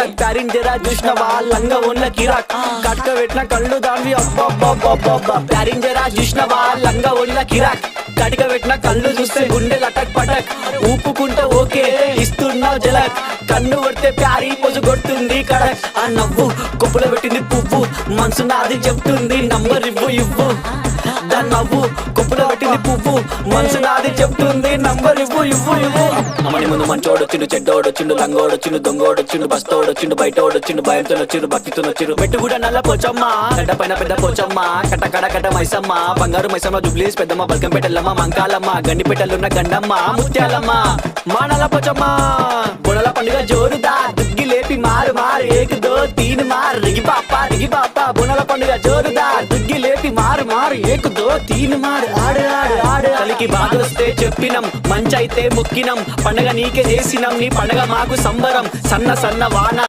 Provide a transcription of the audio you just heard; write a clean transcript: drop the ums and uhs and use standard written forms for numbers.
కిరాక్ ప్యారిన్ జరా చూసినవా లంగా ఉన్న కిరాక్ కట్క పెట్టిన కళ్ళు దాన్ని అబ్బబ్బబ్బబ్బబ్బ ప్యారిన్ జరా చూసినవా లంగా ఉన్న కిరాక్ కటిక పెట్టిన కళ్ళు చూస్తే గుండె లటక్ పటక్ ఊపుకుంటే ఓకే ఇస్తున్నావు జలక్ కన్ను కొడితే ప్యారీ పొజు కొడుతుంది కడక్ ఆ నవ్వు కొప్పులో పెట్టింది పువ్వు మనసు నాది చెప్తుంది నంబర్ ఇవ్వు దాని నవ్వు కొప్పులో పెట్టింది పువ్వు మనసు నాది చెప్తుంది నంబర్ ఇవ్వు అమ్మని ముందు మంచోడొచ్చిండు చెడ్డోడొచ్చిండు లంగోడొచ్చిండు దొంగోడొచ్చిండు బస్తోడొచ్చిండు బయటోడొచ్చిండు భయంతో వచ్చిండు భక్తితో వచ్చిండు మెట్టు కూడా నల్ల పోచమ్మ గడ్డ పైన పెద్ద పోచమ్మ కట్ట మైసమ్మ బంగారు మైసమ్మ జుబ్లీస్ పెద్దమ్మ బల్కంపేటల్లమ్మ మంకాలమ్మ గండిపేటలున్న గండమ్మ ముత్యాలమ్మ మా నల్ల పోచమ్మ బుడల పండుగ జోరుదా దుగ్గి లేపి మారు ఏక్ దో తీన్ మార్ రిగి పాప బుడల పండుగ జోరుదా దుగ్గి లేపి మారు ఏక్ దో తీన్ మార్ ఆడు కలికి బాధ వస్తే చెప్పినం మంచైతే ముక్కినం పండగ నీకే చేసినం నీ పండగ మాకు సంబరం సన్న వాన